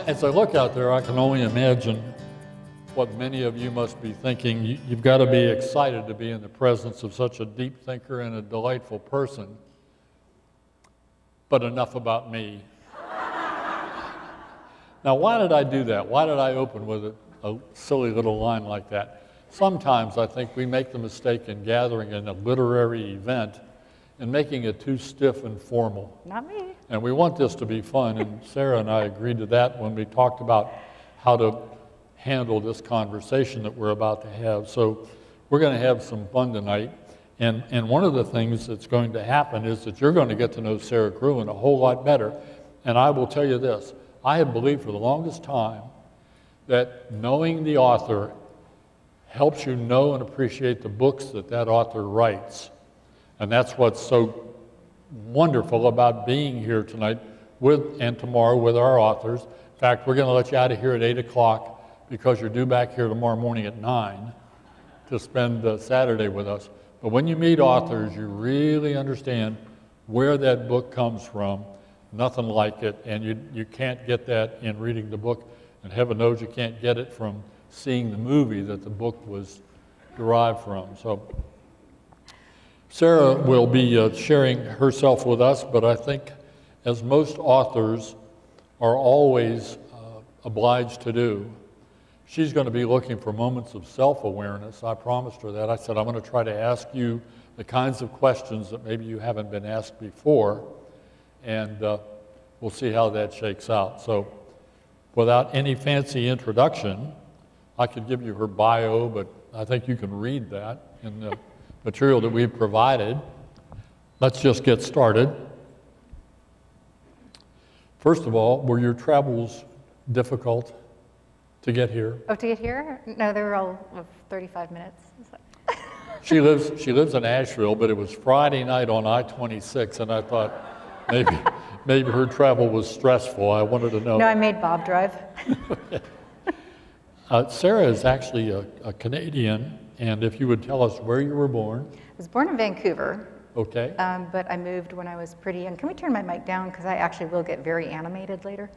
As I look out there, I can only imagine what many of you must be thinking. You've got to be excited to be in the presence of such a deep thinker and a delightful person. But enough about me. Now, why did I do that? Why did I open with a silly little line like that? Sometimes I think we make the mistake in gathering in a literary event and making it too stiff and formal. Not me. And we want this to be fun, and Sara and I agreed to that when we talked about how to handle this conversation that we're about to have. So we're going to have some fun tonight, and one of the things that's going to happen is that you're going to get to know Sara Gruen a whole lot better. And I will tell you this, I have believed for the longest time that knowing the author helps you know and appreciate the books that that author writes. And that's what's so wonderful about being here tonight and tomorrow with our authors. In fact, we're going to let you out of here at 8 o'clock because you're due back here tomorrow morning at 9 to spend Saturday with us. But when you meet authors, you really understand where that book comes from. Nothing like it, and you can't get that in reading the book, and heaven knows you can't get it from seeing the movie that the book was derived from. So Sara will be sharing herself with us, but I think, as most authors are always obliged to do, she's going to be looking for moments of self-awareness. I promised her that. I said, I'm going to try to ask you the kinds of questions that maybe you haven't been asked before, and we'll see how that shakes out. So without any fancy introduction, I could give you her bio, but I think you can read that in the material that we've provided. Let's just get started. First of all, were your travels difficult to get here? Oh, to get here? No, they were all 35 minutes. She lives in Asheville, but it was Friday night on I-26, and I thought maybe her travel was stressful. I wanted to know. No, I made Bob drive. Sara is actually a Canadian, and if you would tell us where you were born. I was born in Vancouver. Okay. But I moved when I was pretty young. Can we turn my mic down? Because I actually will get very animated later.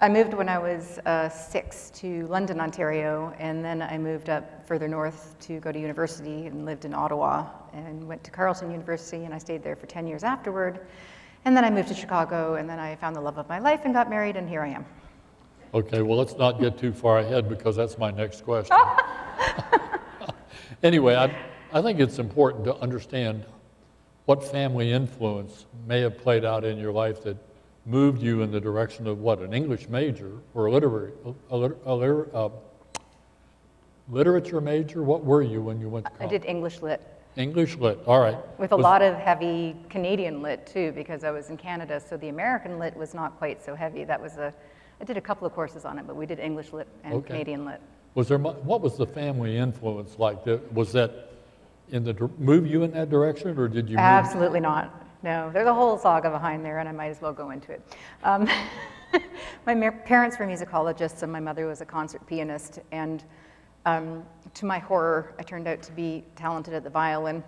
I moved when I was 6 to London, Ontario, and then I moved up further north to go to university and lived in Ottawa and went to Carleton University, and I stayed there for 10 years afterward. And then I moved to Chicago, and then I found the love of my life and got married, and here I am. Okay, well, let's not get too far ahead because that's my next question. Anyway, I think it's important to understand what family influence may have played out in your life that moved you in the direction of what, an English major or a literature major? What were you when you went to college? I did English Lit. English Lit, all right. With a lot of heavy Canadian Lit too, because I was in Canada, so the American Lit was not quite so heavy. I did a couple of courses on it, but we did English Lit and Canadian Lit. What was the family influence like? Was that move you in that direction, or did you move? Absolutely not. No, there's a whole saga behind there, and I might as well go into it. My parents were musicologists, and my mother was a concert pianist, and to my horror, I turned out to be talented at the violin,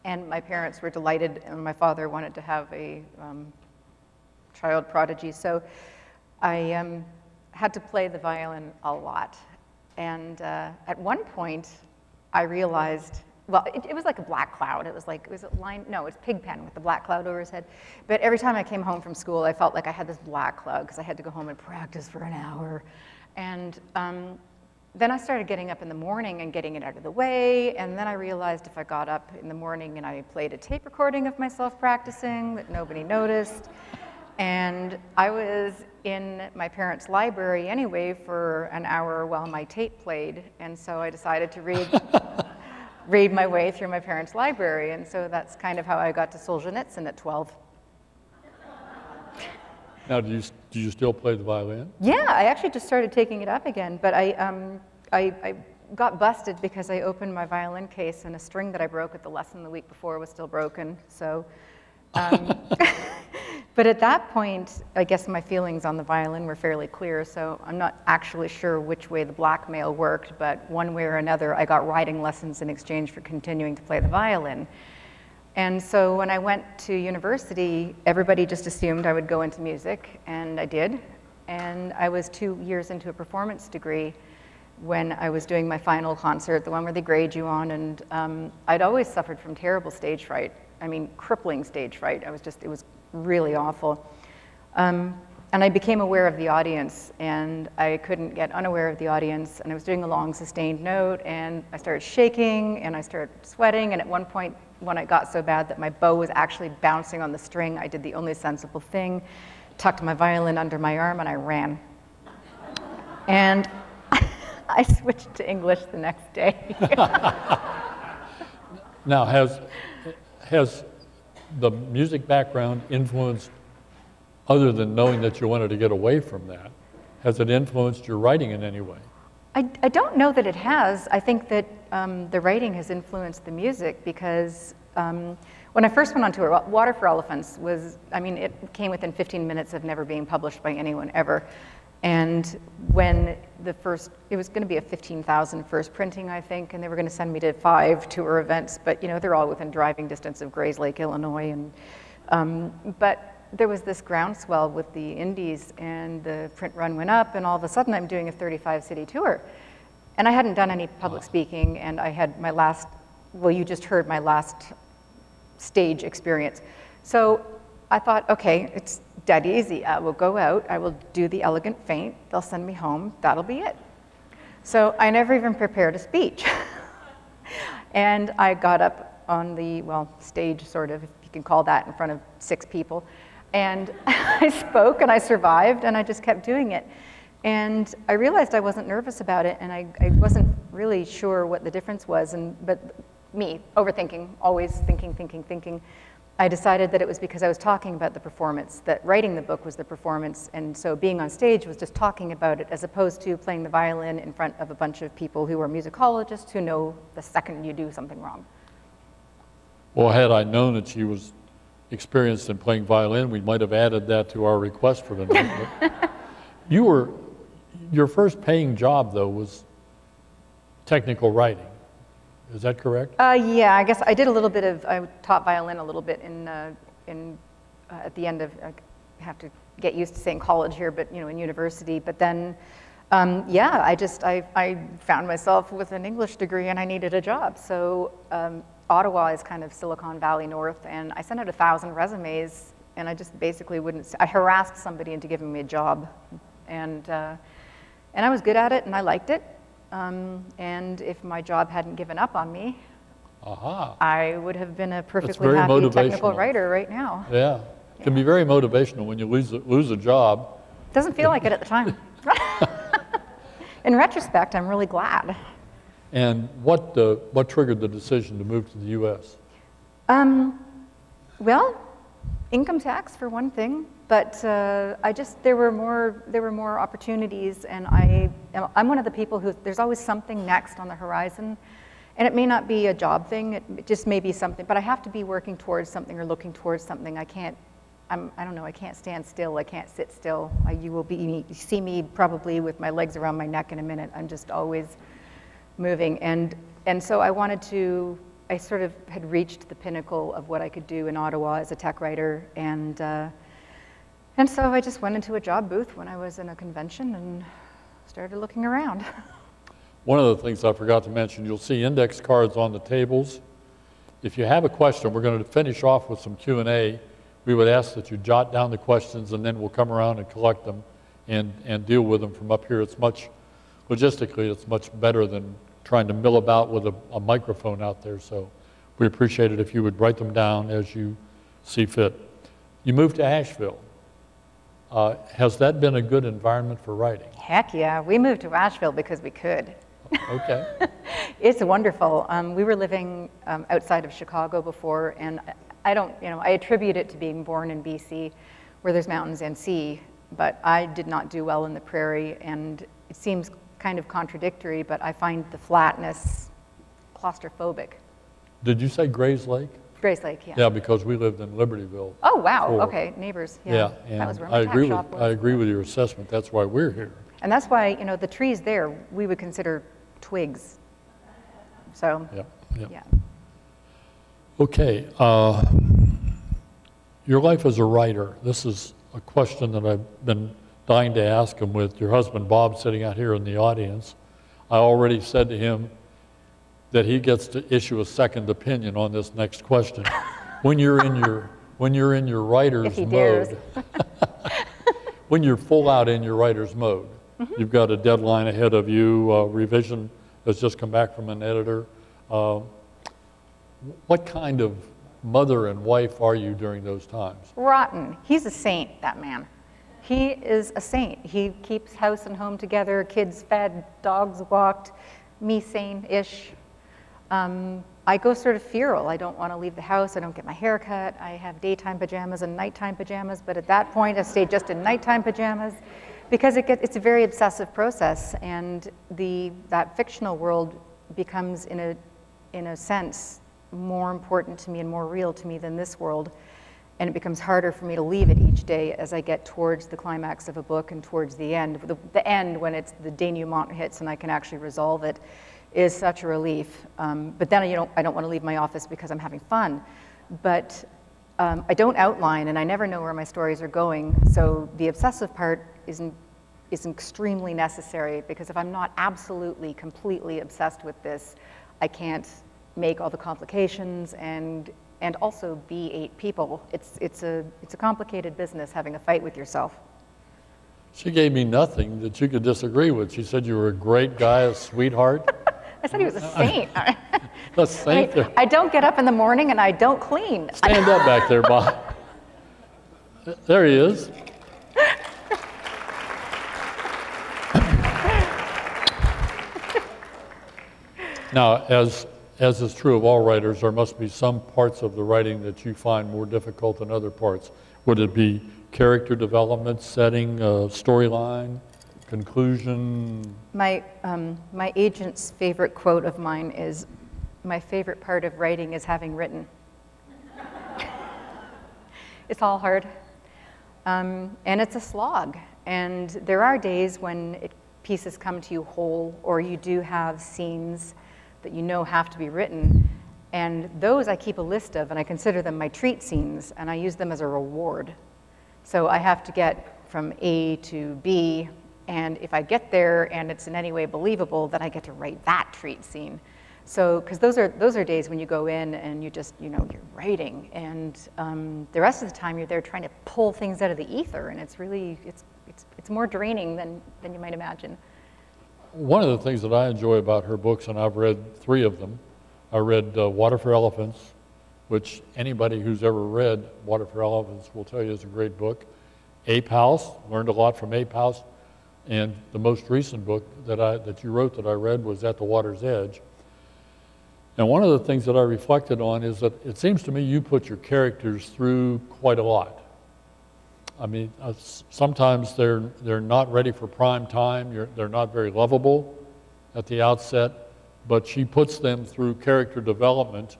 and my parents were delighted, and my father wanted to have a child prodigy, so I had to play the violin a lot, and at one point, I realized, well, it was like a black cloud. It was Pigpen with the black cloud over his head. But every time I came home from school, I felt like I had this black cloud because I had to go home and practice for an hour. And then I started getting up in the morning and getting it out of the way. And then I realized if I got up in the morning and I played a tape recording of myself practicing, that nobody noticed. And I was in my parents' library anyway for an hour while my tape played. And so I decided to read my way through my parents' library, and so that's kind of how I got to Solzhenitsyn at 12. Now, do you still play the violin? Yeah, I actually just started taking it up again, but I got busted because I opened my violin case and a string that I broke at the lesson the week before was still broken. So, but at that point, I guess my feelings on the violin were fairly clear, so I'm not actually sure which way the blackmail worked, but one way or another, I got writing lessons in exchange for continuing to play the violin. And so when I went to university, everybody just assumed I would go into music, and I did. And I was 2 years into a performance degree when I was doing my final concert, the one where they grade you on, and I'd always suffered from terrible stage fright. I mean, crippling stage fright. It was really awful. And I became aware of the audience, and I couldn't get unaware of the audience, and I was doing a long sustained note, and I started shaking, and I started sweating, and at one point, when it got so bad that my bow was actually bouncing on the string, I did the only sensible thing, tucked my violin under my arm, and I ran. And I switched to English the next day. Now, has the music background influenced, other than knowing that you wanted to get away from that, has it influenced your writing in any way? I don't know that it has. I think that the writing has influenced the music because when I first went on tour, Water for Elephants was, I mean, it came within 15 minutes of never being published by anyone ever. And when it was going to be a 15,000 first printing, I think, and they were going to send me to 5 tour events, but you know, they're all within driving distance of Grays Lake, Illinois. And but there was this groundswell with the indies, and the print run went up, and all of a sudden I'm doing a 35-city tour. And I hadn't done any public speaking, and I had my last, well, you just heard my last stage experience. So I thought, okay, it's dead easy. I will go out, I will do the elegant feint, they'll send me home, that'll be it. So I never even prepared a speech. And I got up on the, well, stage sort of, if you can call that, in front of 6 people. And I spoke and I survived and I just kept doing it. And I realized I wasn't nervous about it and I wasn't really sure what the difference was. But me, overthinking, always thinking, I decided that it was because I was talking about the performance, that writing the book was the performance, and so being on stage was just talking about it as opposed to playing the violin in front of a bunch of people who are musicologists who know the second you do something wrong. Well, had I known that she was experienced in playing violin, we might have added that to our request for the night. Your first paying job, though, was technical writing. Is that correct? Yeah, I guess I did a little bit of, I taught violin a little bit at the end of, I have to get used to saying college here, but you know, in university. But then, yeah, I found myself with an English degree and I needed a job. So Ottawa is kind of Silicon Valley North, and I sent out 1,000 resumes, and I just basically I harassed somebody into giving me a job. And I was good at it and I liked it. And if my job hadn't given up on me, I would have been a perfectly happy technical writer right now. Yeah, it can be very motivational when you lose a job. Doesn't feel like it at the time. In retrospect, I'm really glad. And what triggered the decision to move to the U.S.? Well, income tax for one thing. But there were more opportunities, and I'm one of the people who, there's always something next on the horizon, and it may not be a job thing, it just may be something, but I have to be working towards something or looking towards something. I don't know, I can't stand still, I can't sit still. You see me probably with my legs around my neck in a minute. I'm just always moving, and so I sort of had reached the pinnacle of what I could do in Ottawa as a tech writer, and so I just went into a job booth when I was in a convention and started looking around. One of the things I forgot to mention, you'll see index cards on the tables. If you have a question, we're going to finish off with some Q&A. We would ask that you jot down the questions, and then we'll come around and collect them and deal with them from up here. Logistically, it's much better than trying to mill about with a microphone out there. So we appreciate it if you would write them down as you see fit. You moved to Asheville. Has that been a good environment for writing? Heck yeah, we moved to Asheville because we could. Okay. It's wonderful. We were living outside of Chicago before, and I attribute it to being born in BC, where there's mountains and sea, but I did not do well in the prairie, and it seems kind of contradictory, but I find the flatness claustrophobic. Did you say Grays Lake? Grays Lake, yeah. Yeah, because we lived in Libertyville. Oh, wow, before. okay, neighbors, yeah. Yeah, That and was where my tax shop was. I agree with your assessment. That's why we're here. And that's why, you know, the trees there, we would consider twigs. So, Yeah, yeah. yeah. Okay, your life as a writer. This is a question that I've been dying to ask him with your husband Bob sitting out here in the audience. I already said to him that he gets to issue a second opinion on this next question. When you're in your writer's If he dares. mode, when you're full out in your writer's mode, you've got a deadline ahead of you, revision has just come back from an editor. What kind of mother and wife are you during those times? Rotten. He's a saint, that man. He is a saint. He keeps house and home together, kids fed, dogs walked, me sane-ish. I go sort of feral. I don't want to leave the house. I don't get my hair cut. I have daytime pajamas and nighttime pajamas, but at that point I stay just in nighttime pajamas because it's a very obsessive process, and that fictional world becomes, in a sense, more important to me and more real to me than this world, and it becomes harder for me to leave it each day as I get towards the climax of a book and towards the end. The end, when it's the denouement hits and I can actually resolve it, is such a relief. But then I don't want to leave my office because I'm having fun. But I don't outline, and I never know where my stories are going. So the obsessive part is extremely necessary, because if I'm not absolutely, completely obsessed with this, I can't make all the complications and also be 8 people. It's a complicated business, having a fight with yourself. She gave me nothing that you could disagree with. She said you were a great guy, a sweetheart. I said he was a saint. A saint there. I don't get up in the morning and I don't clean. Stand up back there, Bob. There he is. Now, as is true of all writers, there must be some parts of the writing that you find more difficult than other parts. Would it be character development, setting, storyline, conclusion? My agent's favorite quote of mine is, "My favorite part of writing is having written." It's all hard. And it's a slog. And there are days when pieces come to you whole, or you do have scenes that you know have to be written. And those I keep a list of, and I consider them my treat scenes, and I use them as a reward. So I have to get from A to B, and if I get there and it's in any way believable, then I get to write that treat scene. So, because those are days when you go in and you just, you're writing, and the rest of the time you're there trying to pull things out of the ether, and it's really, it's more draining than you might imagine. One of the things that I enjoy about her books, and I've read 3 of them, I read Water for Elephants, which anybody who's ever read Water for Elephants will tell you is a great book. Ape House, learned a lot from Ape House, and the most recent book that you wrote that I read was At the Water's Edge. And one of the things that I reflected on is that it seems to me you put your characters through quite a lot. I mean, sometimes they're not ready for prime time, they're not very lovable at the outset, but she puts them through character development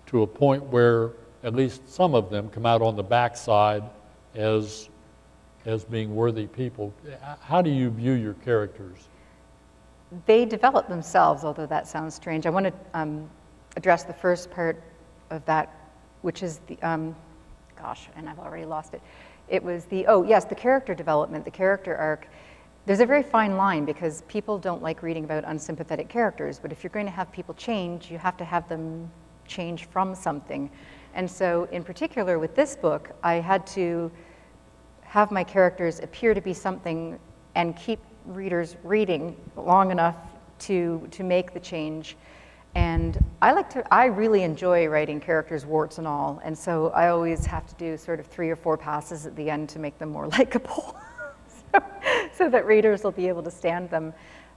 to a point where at least some of them come out on the backside as being worthy people. How do you view your characters? They develop themselves, although that sounds strange. I want to address the first part of that, which is the, gosh, and I've already lost it. It was the character development, the character arc. There's a very fine line, because people don't like reading about unsympathetic characters, but if you're going to have people change, you have to have them change from something. And so in particular with this book, I had to have my characters appear to be something and keep readers reading long enough to make the change. And I really enjoy writing characters, warts and all, and so I always have to do sort of 3 or 4 passes at the end to make them more likable, so that readers will be able to stand them.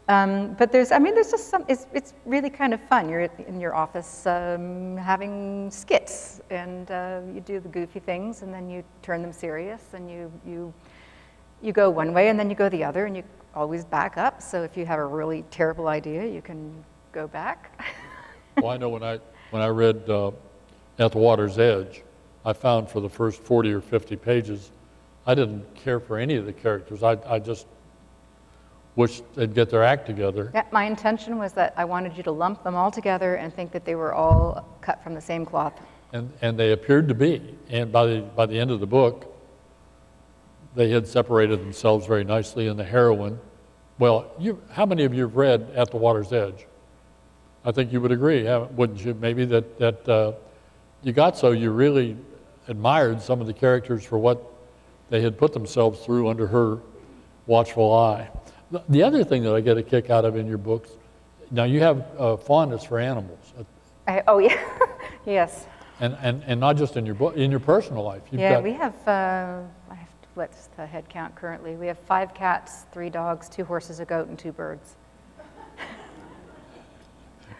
But there's just it's really kind of fun. You're in your office having skits, and you do the goofy things, and then you turn them serious, and you you go one way and then you go the other, and you always back up. So if you have a really terrible idea, you can go back. Well, I know when I read At the Water's Edge, I found for the first 40 or 50 pages, I didn't care for any of the characters. I just wished they'd get their act together. Yeah, my intention was that I wanted you to lump them all together and think that they were all cut from the same cloth. And they appeared to be. And by the end of the book, they had separated themselves very nicely. And the heroine, well, how many of you have read At the Water's Edge? I think you would agree, wouldn't you? Maybe that you got so you really admired some of the characters for what they had put themselves through under her watchful eye. The other thing that I get a kick out of in your books, now you have a fondness for animals. Oh yeah, yes. And not just in your book, in your personal life. We have, what's the head count currently? We have 5 cats, 3 dogs, 2 horses, a goat, and 2 birds.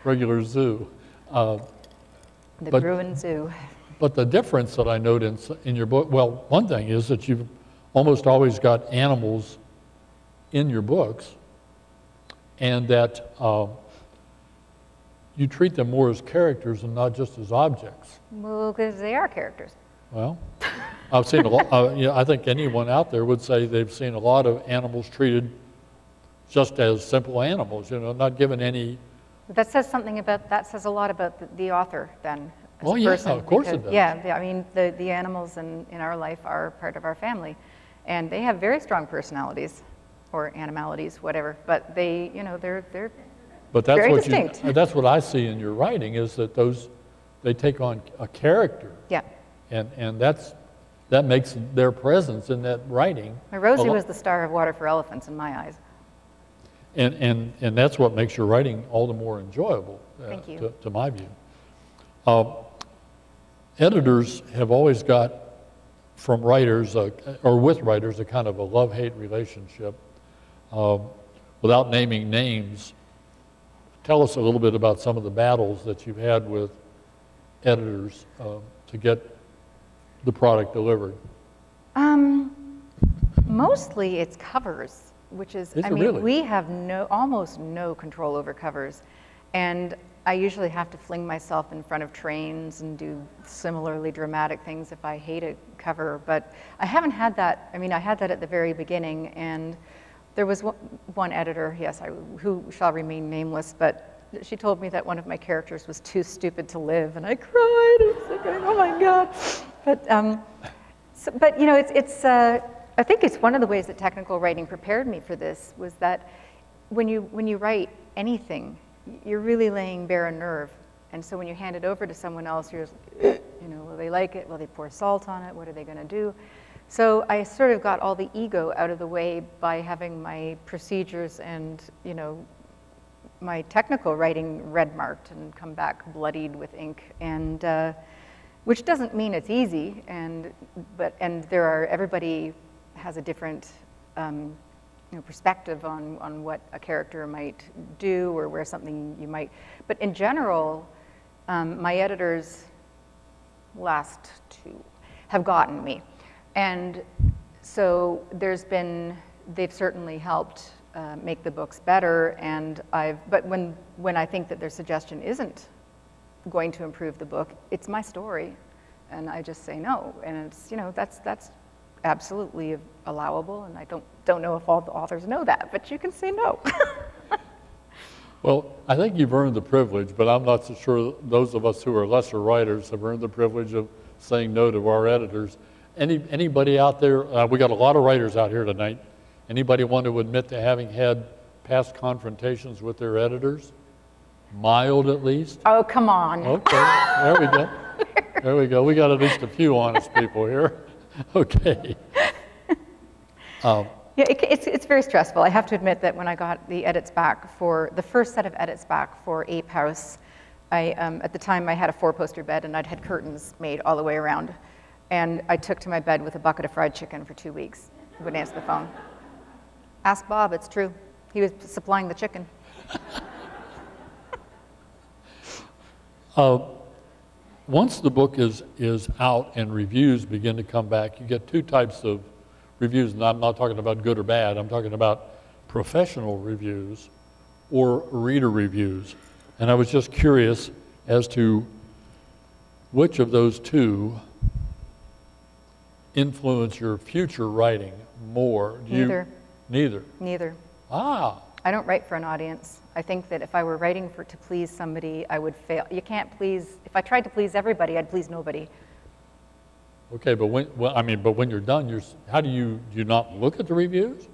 Regular zoo. The Gruen Zoo. But the difference that I note in your book, well, one thing is that you've almost always got animals in your books, and that you treat them more as characters and not just as objects. Well, because they are characters. Well, I've seen a lot, I think anyone out there would say they've seen a lot of animals treated just as simple animals, not given any... That says a lot about the author then. Well, yeah, of course it does. Yeah, I mean, the animals in our life are part of our family, and they have very strong personalities, or animalities, whatever, but they, they're but that's very what distinct. That's what I see in your writing, is that they take on a character. Yeah. And that makes their presence in that writing. Rosie was the star of Water for Elephants in my eyes. And that's what makes your writing all the more enjoyable, Thank you. To my view. Editors have always got from writers, or with writers, a kind of a love-hate relationship. Without naming names, tell us a little bit about some of the battles that you've had with editors to get the product delivered. Mostly it's covers, which is, really? We have almost no control over covers. And I usually have to fling myself in front of trains and do similarly dramatic things if I hate a cover. But I haven't had that. I had that at the very beginning, and there was one editor, yes, who shall remain nameless, but she told me that one of my characters was too stupid to live, and I cried. I was like, oh my God. But I think it's one of the ways that technical writing prepared me for this, was that when you write anything, you're really laying bare a nerve. And so when you hand it over to someone else, you're, will they like it? Will they pour salt on it? What are they going to do? So I sort of got all the ego out of the way by having my procedures and, my technical writing red marked and come back bloodied with ink, and which doesn't mean it's easy. And everybody has a different perspective on what a character might do, or where something you might. But in general, my editors, last 2, have gotten me. And so they've certainly helped make the books better. But when I think that their suggestion isn't going to improve the book, it's my story, and I just say no. And it's, that's absolutely allowable, and I don't know if all the authors know that, but you can say no. Well, I think you've earned the privilege, but I'm not so sure those of us who are lesser writers have earned the privilege of saying no to our editors. Anybody out there, we got a lot of writers out here tonight, anybody want to admit to having had past confrontations with their editors? Mild, at least? Oh, come on. Okay, there we go. There we go. We got at least a few honest people here. Okay. Yeah, it's very stressful. I have to admit that when I got the edits back for the first set of edits back for Ape House, at the time I had a 4-poster bed, and I'd had curtains made all the way around. And I took to my bed with a bucket of fried chicken for 2 weeks. He wouldn't answer the phone. Ask Bob, it's true. He was supplying the chicken. Once the book is out and reviews begin to come back, you get 2 types of reviews, and I'm not talking about good or bad, I'm talking about professional reviews or reader reviews. And I was just curious as to which of those two influence your future writing more. Neither. Neither? Neither. Ah. I don't write for an audience. I think that if I were writing to please somebody, I would fail. You can't please, if I tried to please everybody, I'd please nobody. Okay, but when you're done, how do you not look at the reviews?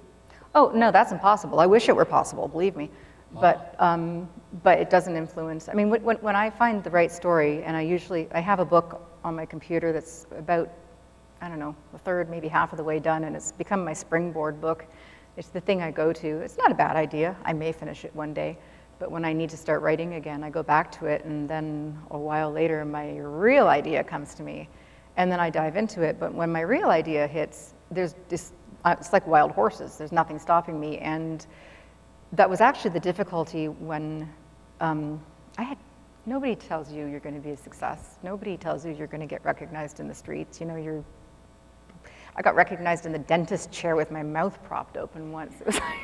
Oh, no, that's impossible. I wish it were possible, believe me. But it doesn't influence. I mean, when I find the right story, and I have a book on my computer that's about, I don't know, a third, maybe half of the way done, and it's become my springboard book. It's the thing I go to. It's not a bad idea. I may finish it one day. But when I need to start writing again, I go back to it, and then a while later, my real idea comes to me. And then I dive into it. But when my real idea hits, there's this, it's like wild horses. There's nothing stopping me. And that was actually the difficulty when nobody tells you you're going to be a success. Nobody tells you you're going to get recognized in the streets. You know, I got recognized in the dentist chair with my mouth propped open once. It was like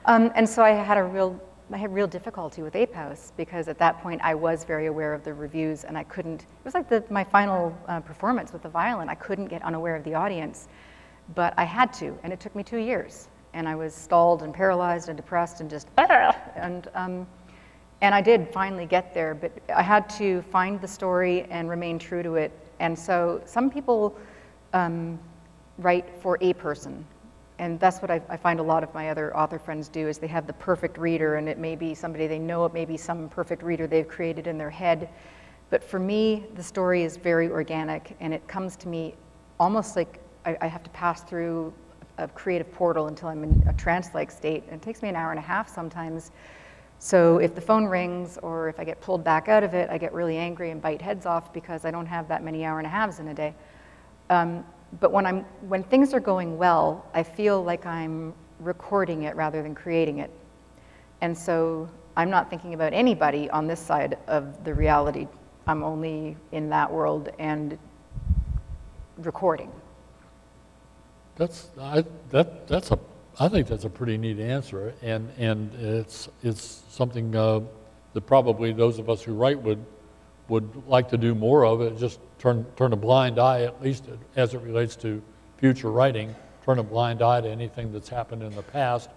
and so I had real difficulty with Ape House, because at that point I was very aware of the reviews, and I couldn't, it was like my final performance with the violin. I couldn't get unaware of the audience, but I had to, and it took me 2 years. And I was stalled and paralyzed and depressed and just, and I did finally get there, but I had to find the story and remain true to it. And so some people write for a person. And that's what I find a lot of my other author friends do, is they have the perfect reader, and it may be somebody they know, it may be some perfect reader they've created in their head. But for me, the story is very organic, and it comes to me almost like I have to pass through a creative portal until I'm in a trance-like state. And it takes me an hour and a half sometimes. So if the phone rings or if I get pulled back out of it, I get really angry and bite heads off because I don't have that many hour and a halves in a day. But when things are going well, I feel like I'm recording it rather than creating it. And so I'm not thinking about anybody on this side of the reality. I'm only in that world and recording. I think that's a pretty neat answer, and it's something that probably those of us who write would like to do more of. It just turn a blind eye, at least as it relates to future writing, turn a blind eye to anything that's happened in the past.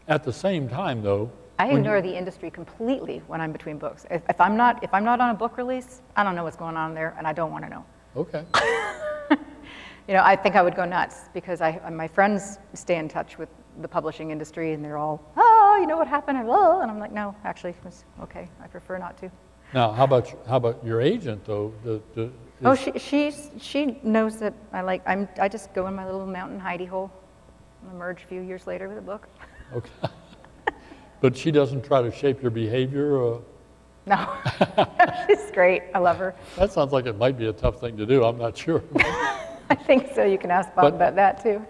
At the same time, though, I ignore the industry completely when I'm between books. If I'm not on a book release, I don't know what's going on there, and I don't want to know. Okay. You know, I think I would go nuts, because my friends stay in touch with the publishing industry, and they're all, oh, you know what happened, and I'm like, no, actually, it was okay. I prefer not to. Now, how about your agent, though? She knows that I just go in my little mountain hidey hole and emerge a few years later with a book. Okay. But she doesn't try to shape your behavior? No. She's great. I love her. That sounds like it might be a tough thing to do. I'm not sure. I think so. You can ask Bob about that, too.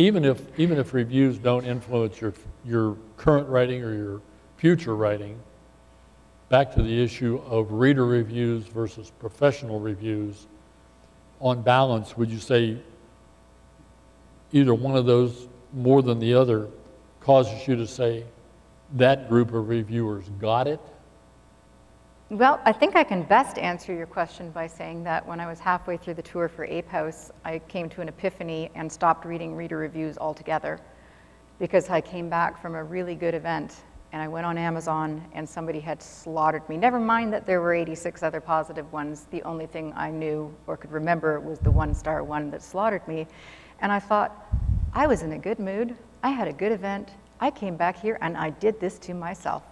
even if reviews don't influence your current writing or your future writing, back to the issue of reader reviews versus professional reviews, on balance, would you say either one of those more than the other causes you to say that group of reviewers got it? Well, I think I can best answer your question by saying that when I was halfway through the tour for Ape House, I came to an epiphany and stopped reading reader reviews altogether, because I came back from a really good event and I went on Amazon and somebody had slaughtered me. Never mind that there were 86 other positive ones. The only thing I knew or could remember was the 1-star one that slaughtered me. And I thought, I was in a good mood. I had a good event. I came back here and I did this to myself.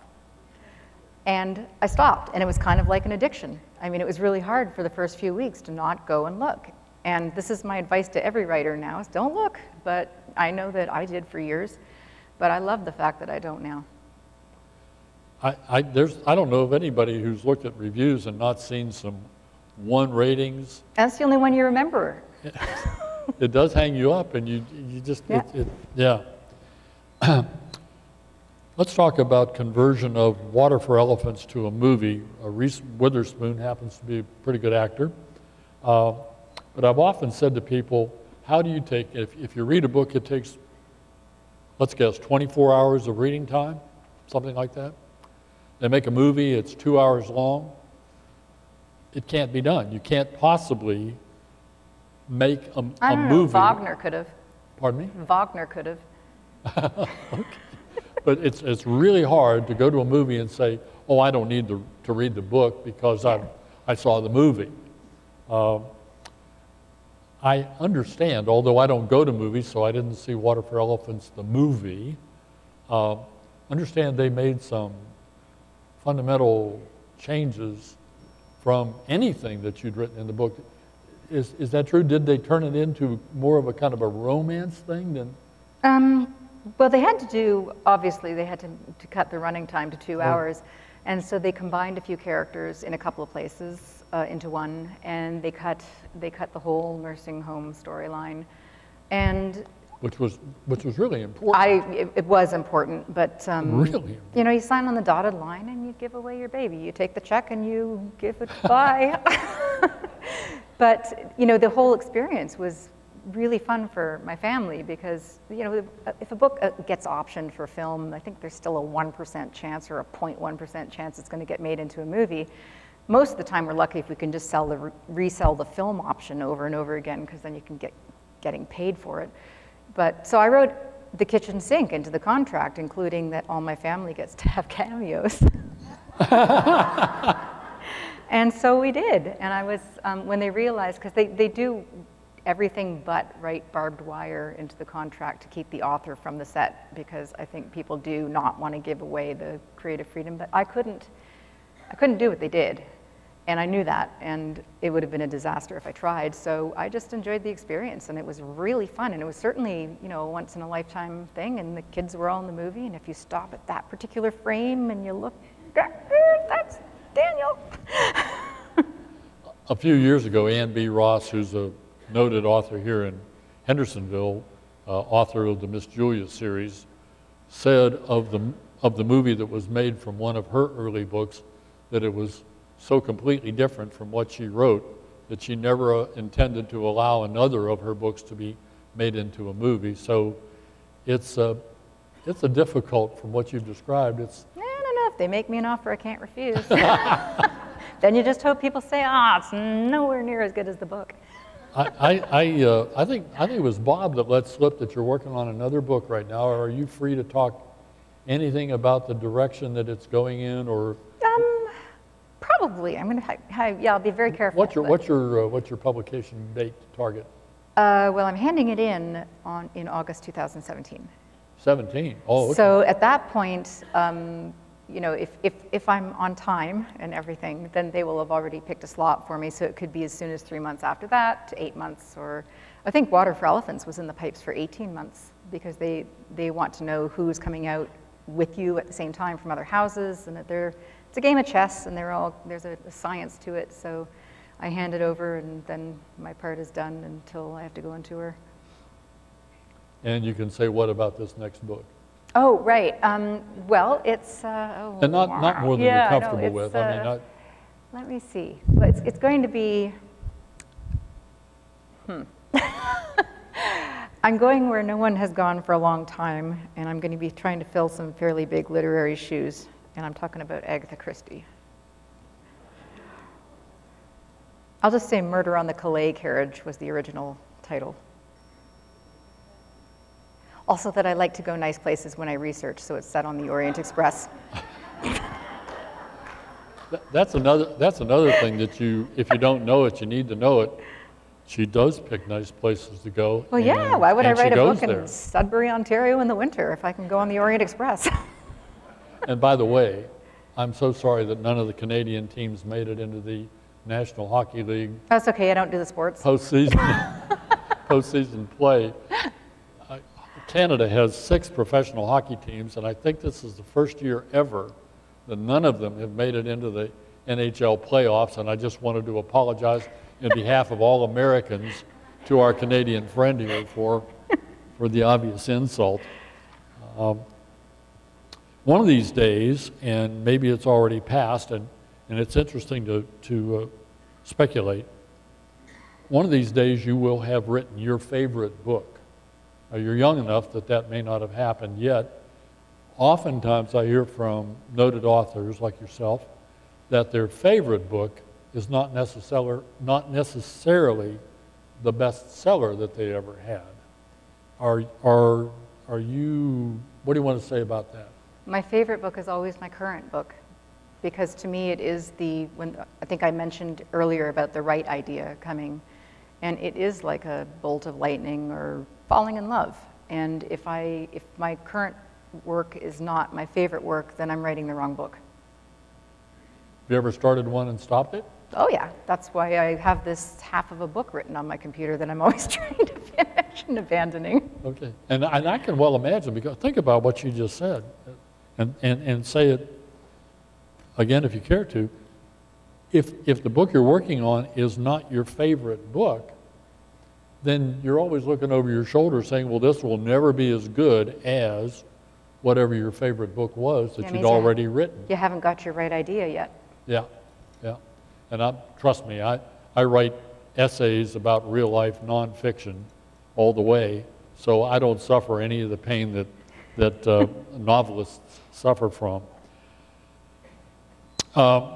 And I stopped, and it was kind of like an addiction. I mean, it was really hard for the first few weeks to not go and look. And this is my advice to every writer now, is don't look. But I know that I did for years, but I love the fact that I don't now. I don't know of anybody who's looked at reviews and not seen some 1 ratings. That's the only one you remember. It does hang you up, and you just, yeah. Let's talk about conversion of Water for Elephants to a movie. Reese Witherspoon happens to be a pretty good actor. But I've often said to people, how do you take, if you read a book, it takes, let's guess, 24 hours of reading time, something like that. They make a movie, it's 2 hours long. It can't be done. You can't possibly make a movie. I don't know, Wagner could have. Pardon me? Wagner could have. Okay. But it's really hard to go to a movie and say, oh, I don't need to read the book because I saw the movie. I understand, although I don't go to movies, so I didn't see Water for Elephants, the movie. Understand they made some fundamental changes from anything that you'd written in the book. Is that true? Did they turn it into more of a kind of a romance thing than? Well, they had to do, obviously, they had to cut the running time to 2 hours. And so they combined a few characters in a couple of places into one, and they cut the whole nursing home storyline. And which was really important. It was important, but really important. You know, you sign on the dotted line and you give away your baby. You take the check and you give it bye. But you know, the whole experience was really fun for my family because, you know, if a book gets optioned for film, I think there's still a 1% chance or a 0.1% chance it's going to get made into a movie. Most of the time, we're lucky if we can just resell the film option over and over again, because then you can getting paid for it. But so I wrote the kitchen sink into the contract, including that all my family gets to have cameos. And so we did. And I was, when they realized, because they do everything but write barbed wire into the contract to keep the author from the set, because I think people do not want to give away the creative freedom. But I couldn't do what they did. And I knew that, and it would have been a disaster if I tried. So I just enjoyed the experience, and it was really fun. And it was certainly, you know, a once-in-a-lifetime thing, and the kids were all in the movie. And if you stop at that particular frame and you look, that's Daniel. A few years ago, Ann B. Ross, who's a noted author here in Hendersonville, author of the Miss Julia series, said of the movie that was made from one of her early books that it was so completely different from what she wrote that she never intended to allow another of her books to be made into a movie. So it's a difficult, from what you've described. I don't know, if they make me an offer I can't refuse. Then you just hope people say, it's nowhere near as good as the book. I think it was Bob that let slip that you're working on another book right now. Are you free to talk anything about the direction that it's going in, or? Probably. I'm going to. Yeah, I'll be very careful. What's your publication date target? Well, I'm handing it in August 2017. 17. Oh. Okay. So at that point, you know, if I'm on time and everything, then they will have already picked a slot for me. So it could be as soon as 3 months after that to 8 months, or I think Water for Elephants was in the pipes for 18 months because they want to know who's coming out with you at the same time from other houses, and it's a game of chess, and there's a science to it. So I hand it over, and then my part is done until I have to go on tour. And you can say, what about this next book? Oh, right. Well, it's and not more than you're comfortable with. I mean, let me see. It's going to be. I'm going where no one has gone for a long time, and I'm going to be trying to fill some fairly big literary shoes, and I'm talking about Agatha Christie. I'll just say Murder on the Calais Carriage was the original title. Also that I like to go nice places when I research, so it's set on the Orient Express. That's another thing that if you don't know it, you need to know it. She does pick nice places to go. Well, yeah, why would I write a book in Sudbury, Ontario in the winter if I can go on the Orient Express? And by the way, I'm so sorry that none of the Canadian teams made it into the National Hockey League. That's okay, I don't do the sports. Postseason play. Canada has 6 professional hockey teams, and I think this is the first year ever that none of them have made it into the NHL playoffs, and I just wanted to apologize in behalf of all Americans to our Canadian friend here for the obvious insult. One of these days, and maybe it's already passed, and it's interesting to speculate, one of these days you will have written your favorite book. Now, you're young enough that that may not have happened yet. Oftentimes I hear from noted authors like yourself that their favorite book is not necessarily the bestseller that they ever had. Are you, what do you want to say about that? My favorite book is always my current book, because to me it is when I think I mentioned earlier about the right idea coming, and it is like a bolt of lightning or falling in love. And if my current work is not my favorite work, then I'm writing the wrong book. Have you ever started one and stopped it? Oh yeah, that's why I have this half of a book written on my computer that I'm always trying to finish and abandoning. Okay, and I can well imagine, because think about what you just said, and say it again if you care to. If the book you're working on is not your favorite book, then you're always looking over your shoulder saying, well, this will never be as good as whatever your favorite book was that you'd already written. You haven't got your right idea yet. Yeah, yeah. And trust me, I write essays about real life nonfiction all the way, so I don't suffer any of the pain that novelists suffer from.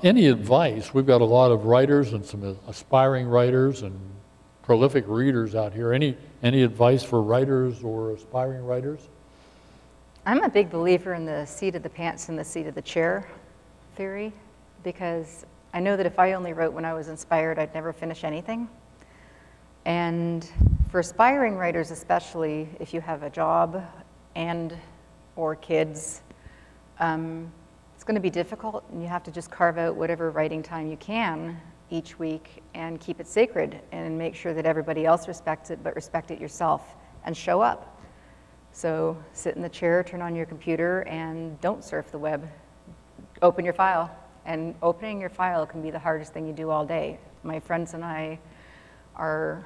Any advice? We've got a lot of writers and some aspiring writers and prolific readers out here. Any advice for writers or aspiring writers? I'm a big believer in the seat of the pants and the seat of the chair theory, because I know that if I only wrote when I was inspired, I'd never finish anything. And for aspiring writers especially, if you have a job or kids, it's going to be difficult, and you have to just carve out whatever writing time you can each week and keep it sacred and make sure that everybody else respects it, but respect it yourself and show up. So sit in the chair, turn on your computer, and don't surf the web. Open your file. And opening your file can be the hardest thing you do all day. My friends and I are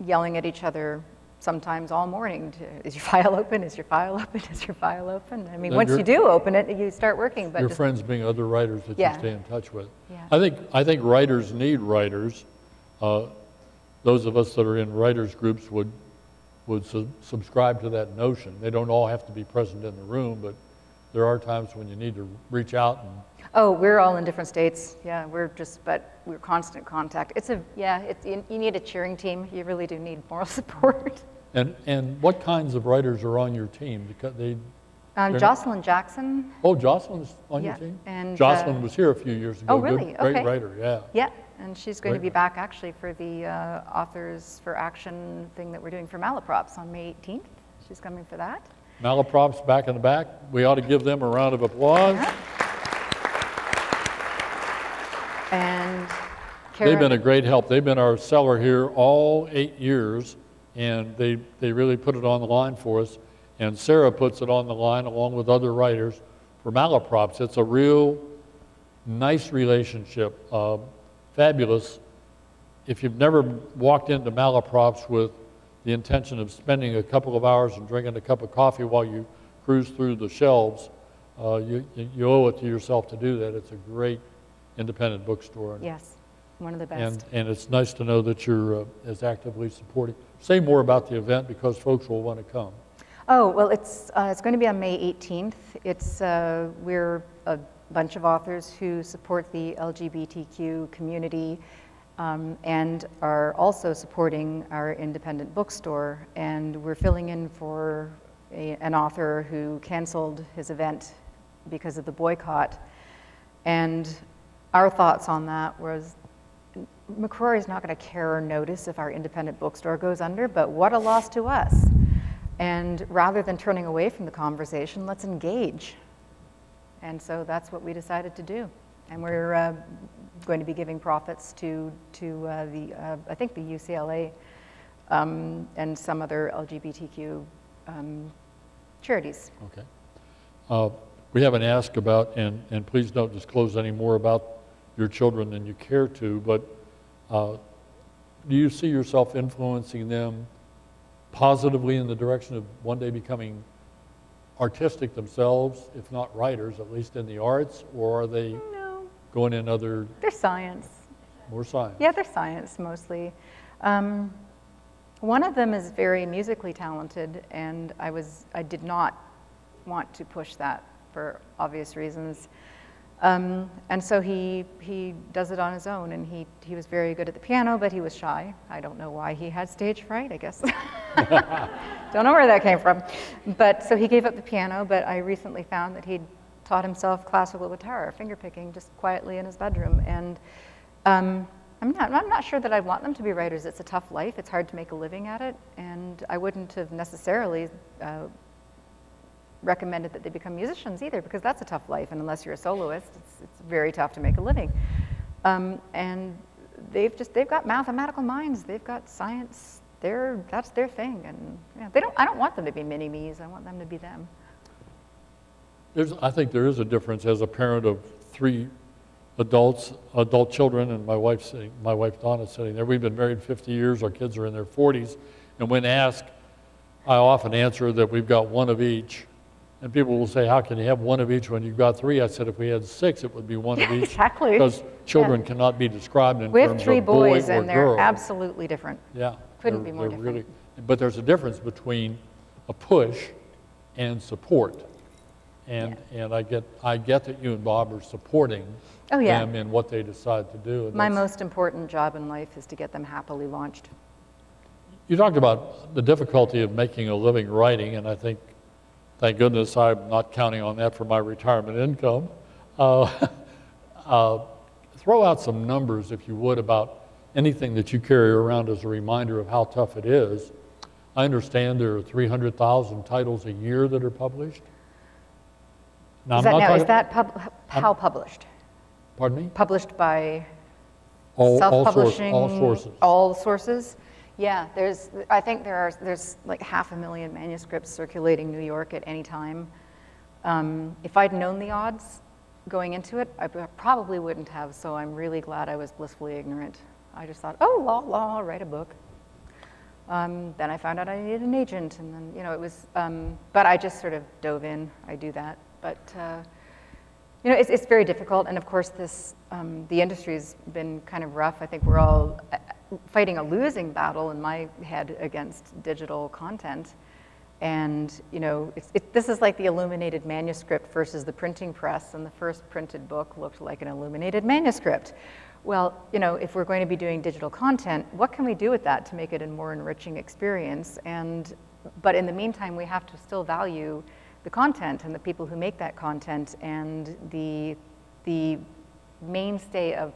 yelling at each other sometimes all morning. Is your file open? Is your file open? Is your file open? I mean, Then once you do open it, you start working. But your friends being other writers that you stay in touch with. Yeah. I think writers need writers. Those of us that are in writers groups would subscribe to that notion. They don't all have to be present in the room, but there are times when you need to reach out and. Oh, we're all in different states. Yeah, we're constant contact. You need a cheering team. You really do need moral support. And what kinds of writers are on your team? Because Jocelyn Jackson. Oh, Jocelyn's on your team? And Jocelyn was here a few years ago. Oh, really? Good, great writer, yeah. Yeah, and she's going to be back actually for the Authors for Action thing that we're doing for Malaprops on May 18th. She's coming for that. Malaprops back in the back. We ought to give them a round of applause. Yeah. And Karen, they've been a great help. They've been our seller here all 8 years, and they really put it on the line for us. And Sara puts it on the line along with other writers for Malaprops. It's a real nice relationship, fabulous. If you've never walked into Malaprops with the intention of spending a couple of hours and drinking a cup of coffee while you cruise through the shelves, you owe it to yourself to do that. It's a great independent bookstore. Yes, one of the best. And it's nice to know that you're as actively supporting. Say more about the event, because folks will want to come. Oh, well, it's going to be on May 18th. We're a bunch of authors who support the LGBTQ community and are also supporting our independent bookstore. And we're filling in for an author who canceled his event because of the boycott. And our thoughts on that was, McCrory's not going to care or notice if our independent bookstore goes under, but what a loss to us. And rather than turning away from the conversation, let's engage. And so that's what we decided to do. And we're going to be giving profits to I think the UCLA and some other LGBTQ charities. Okay. We haven't asked about, and please don't disclose any more about your children than you care to, but do you see yourself influencing them positively in the direction of one day becoming artistic themselves, if not writers, at least in the arts, or are they going in other? They're science. More science. Yeah, they're science mostly. One of them is very musically talented, and I did not want to push that for obvious reasons. And so he does it on his own, and he was very good at the piano, but he was shy. I don't know why he had stage fright, I guess. Don't know where that came from. But so he gave up the piano, but I recently found that he'd taught himself classical guitar, fingerpicking, just quietly in his bedroom. And I'm not sure that I want them to be writers. It's a tough life. It's hard to make a living at it, and I wouldn't have necessarily recommended that they become musicians either, because that's a tough life, and unless you're a soloist, it's very tough to make a living. And they've got mathematical minds. They've got science. That's their thing, and I don't want them to be mini-me's. I want them to be them. I think there is a difference as a parent of 3 adult children, and my wife Donna's sitting there. We've been married 50 years. Our kids are in their 40s, and when asked, I often answer that we've got one of each. And people will say, how can you have one of each when you've got 3? I said, if we had 6, it would be one of each. Exactly. Because children cannot be described in We have terms 3 of boy or boys, and they're girl. absolutely different. Yeah. Couldn't be more different. Really, but there's a difference between a push and support. And I get that you and Bob are supporting them in what they decide to do. My most important job in life is to get them happily launched. You talked about the difficulty of making a living writing, and I think, thank goodness I'm not counting on that for my retirement income. Throw out some numbers, if you would, about anything that you carry around as a reminder of how tough it is. I understand there are 300,000 titles a year that are published. Now, How published? Pardon me? Published by all self-publishing? All sources. All sources? Yeah, I think there's like 500,000 manuscripts circulating New York at any time. If I'd known the odds going into it, I probably wouldn't have, so I'm really glad I was blissfully ignorant. I just thought, oh, I'll write a book. Then I found out I needed an agent, and then, it was, but I just sort of dove in. I do that. But, it's very difficult, and of course the industry's been kind of rough. I think we're all fighting a losing battle in my head against digital content. And, this is like the illuminated manuscript versus the printing press, and the first printed book looked like an illuminated manuscript. Well, if we're going to be doing digital content, what can we do with that to make it a more enriching experience? But in the meantime, we have to still value the content and the people who make that content, and the mainstay of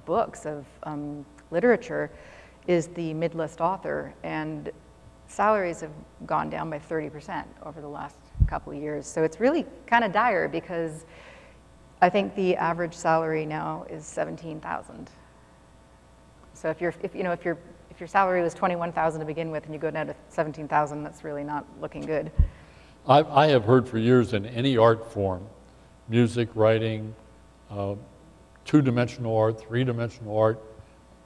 books, of literature, is the mid-list author, and salaries have gone down by 30% over the last couple of years. So it's really kind of dire, because I think the average salary now is $17,000. So if your salary was $21,000 to begin with, and you go down to $17,000, that's really not looking good. I have heard for years in any art form, music, writing, 2-dimensional art, 3-dimensional art,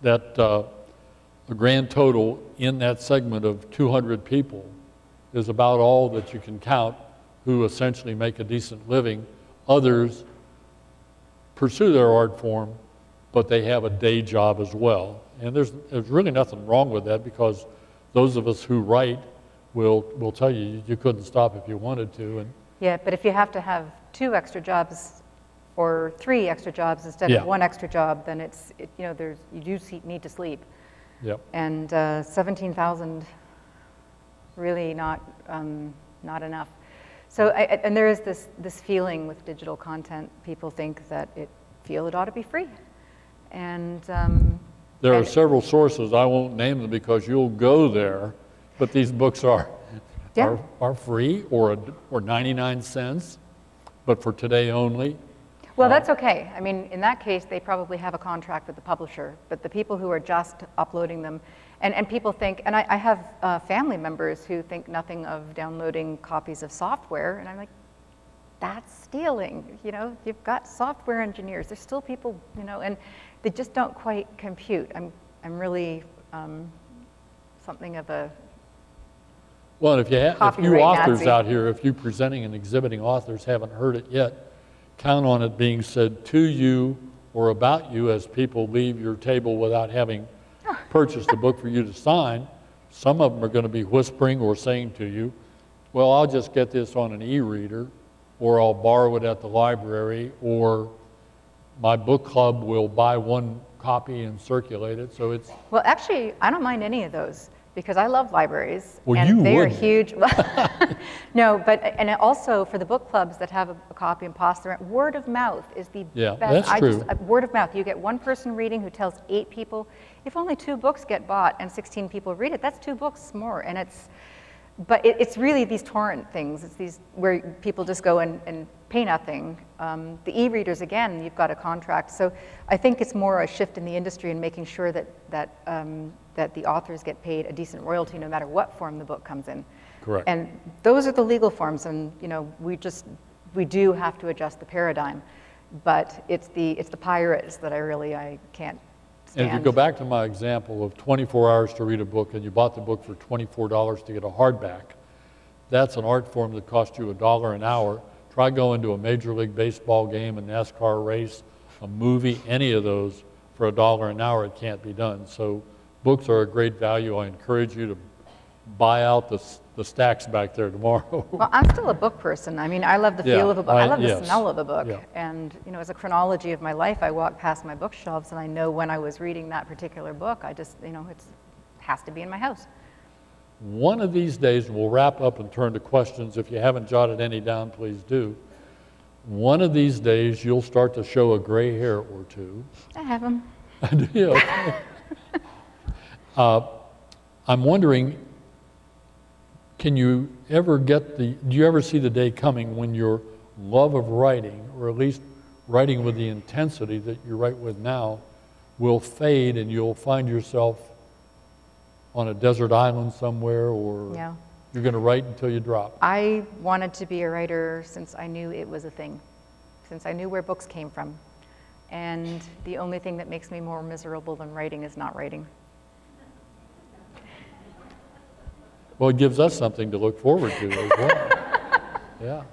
that the grand total in that segment of 200 people is about all that you can count who essentially make a decent living. Others pursue their art form, but they have a day job as well. And there's really nothing wrong with that, because those of us who write will tell you you couldn't stop if you wanted to. And yeah, but if you have to have 2 extra jobs or 3 extra jobs instead of 1 extra job, then you do need to sleep. Yep. And 17,000, really not enough. So and there is this feeling with digital content. People think that it ought to be free, and there are several sources. I won't name them because you'll go there, but these books are free or 99 cents, but for today only. Well, that's okay. I mean, in that case, they probably have a contract with the publisher, but the people who are just uploading them, and people think, and I have family members who think nothing of downloading copies of software, and I'm like, that's stealing. You've got software engineers. There's still people, and they just don't quite compute. I'm really something of a well, if you authors Nazi out here, if you presenting and exhibiting authors haven't heard it yet, count on it being said to you or about you as people leave your table without having purchased a book for you to sign, some of them are going to be whispering or saying to you, well, I'll just get this on an e-reader, or I'll borrow it at the library, or my book club will buy one copy and circulate it. So it's... Well, actually, I don't mind any of those because I love libraries. Well, and you they are wouldn't. huge. No, but, and also for the book clubs that have a copy and pass them around, word of mouth is the Yeah, best. that's true. Word of mouth. You get one person reading who tells 8 people. If only 2 books get bought and 16 people read it, that's 2 books more. And it's, but it's really these torrent things. It's these where people just go and pay nothing. The e-readers, again, you've got a contract. So I think it's more a shift in the industry and making sure that the authors get paid a decent royalty no matter what form the book comes in. Correct. And those are the legal forms, and you know, we do have to adjust the paradigm. But it's the pirates that I can't stand. And if you go back to my example of 24 hours to read a book, and you bought the book for $24 to get a hardback, that's an art form that cost you $1 an hour. Try going to a Major League Baseball game, a NASCAR race, a movie, any of those for $1 an hour. It can't be done. So books are a great value. I encourage you to buy out the stacks back there tomorrow. Well, I'm still a book person. I mean, I love the feel of a book. I love the smell of a book. Yeah. And, you know, as a chronology of my life, I walk past my bookshelves and I know when I was reading that particular book. I just, you know, it has to be in my house. One of these days, and we'll wrap up and turn to questions. If you haven't jotted any down, please do. One of these days, you'll start to show a gray hair or two. I have them. Do you? Okay. I'm wondering, do you ever see the day coming when your love of writing, or at least writing with the intensity that you write with now, will fade and you'll find yourself on a desert island somewhere, or Yeah. you're going to write until you drop? I wanted to be a writer since I knew it was a thing, since I knew where books came from. And the only thing that makes me more miserable than writing is not writing. Well, it gives us something to look forward to as well.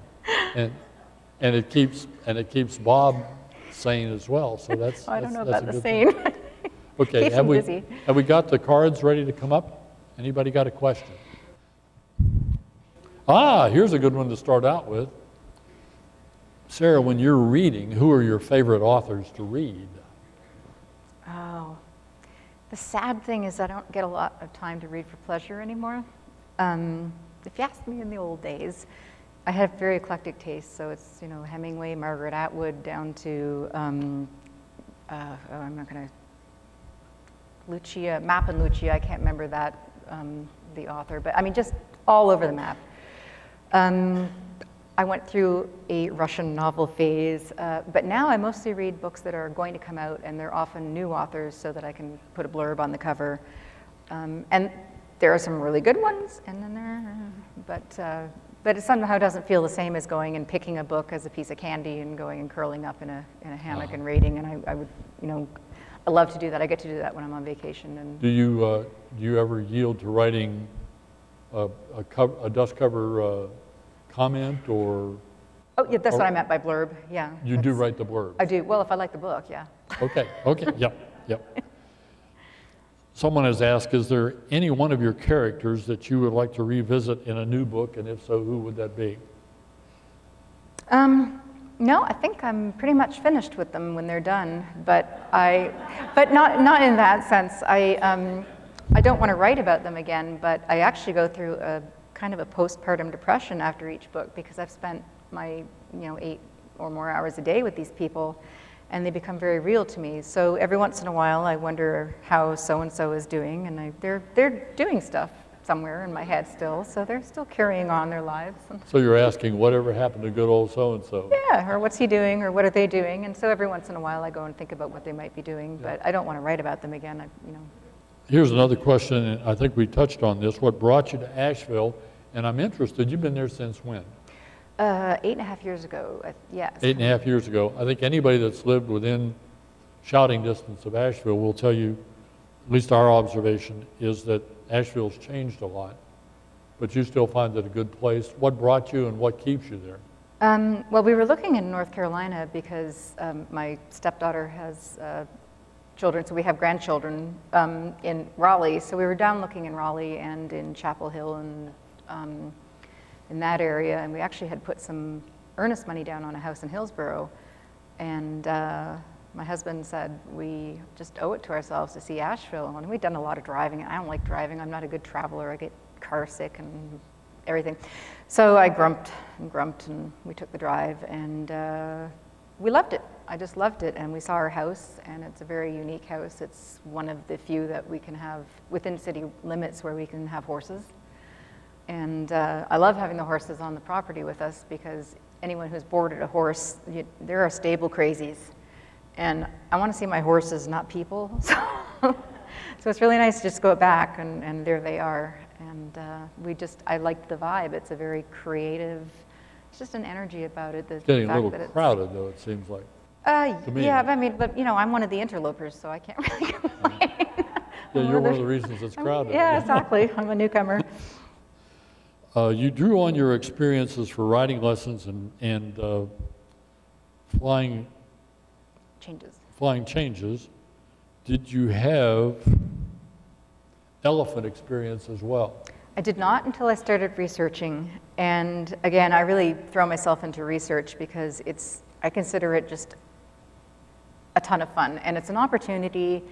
Yeah, and it keeps Bob sane as well. So that's I don't know that's about a the good thing. same. Okay, Keeps him busy. have we got the cards ready to come up? Anybody got a question? Here's a good one to start out with. Sarah, when you're reading, who are your favorite authors to read? Oh, the sad thing is I don't get a lot of time to read for pleasure anymore. If you asked me in the old days, I had very eclectic tastes, so it's, you know, Hemingway, Margaret Atwood, down to, I'm not going to, Lucia, Map and Lucia, I can't remember that, the author, but I mean, just all over the map. I went through a Russian novel phase, but now I mostly read books that are going to come out, and they're often new authors so that I can put a blurb on the cover. And there are some really good ones, and then but it somehow doesn't feel the same as going and picking a book as a piece of candy and going and curling up in a hammock and reading. And I would, you know, I love to do that. I get to do that when I'm on vacation. And Do you ever yield to writing a dust cover comment, or? Oh, yeah, that's what I meant by blurb. Yeah. You do write the blurb. I do. Well, if I like the book, yeah. Okay. Yep. Someone has asked, is there any one of your characters that you would like to revisit in a new book, and if so, who would that be? No, I think I'm pretty much finished with them when they're done, but not in that sense. I don't want to write about them again, but I actually go through a kind of a postpartum depression after each book because I've spent my 8 or more hours a day with these people, and they become very real to me. So every once in a while, I wonder how so-and-so is doing, and they're doing stuff somewhere in my head still, so they're still carrying on their lives. So you're asking, whatever happened to good old so-and-so? Yeah, or what's he doing, or what are they doing? And so every once in a while, I go and think about what they might be doing, but I don't want to write about them again, Here's another question, and I think we touched on this. What brought you to Asheville? And I'm interested, you've been there since when? 8.5 years ago, yes. 8.5 years ago. I think anybody that's lived within shouting distance of Asheville will tell you, at least our observation, is that Asheville's changed a lot, but you still find it a good place. What brought you and what keeps you there? Well, we were looking in North Carolina because my stepdaughter has children, so we have grandchildren in Raleigh. So we were down looking in Raleigh and in Chapel Hill and in that area, and we actually had put some earnest money down on a house in Hillsborough. And my husband said, we just owe it to ourselves to see Asheville. And we'd done a lot of driving. I don't like driving. I'm not a good traveler. I get car sick and everything. So I grumped, and we took the drive, and we loved it. I just loved it. And we saw our house, and it's a very unique house. It's one of the few that we can have within city limits where we can have horses. And I love having the horses on the property with us, because anyone who's boarded a horse, there are stable crazies. And I want to see my horses, not people. So it's really nice to just go back, and there they are. And I liked the vibe. It's a very creative, it's just an energy about it. It's getting a little crowded, though, it seems like. To me. Yeah, but I'm one of the interlopers, so I can't really complain. Yeah, you're one of the reasons it's crowded. Yeah, exactly. I'm a newcomer. You drew on your experiences for writing lessons and flying changes. Did you have elephant experience as well? I did not until I started researching. And again, I really throw myself into research because I consider it just a ton of fun. And it's an opportunity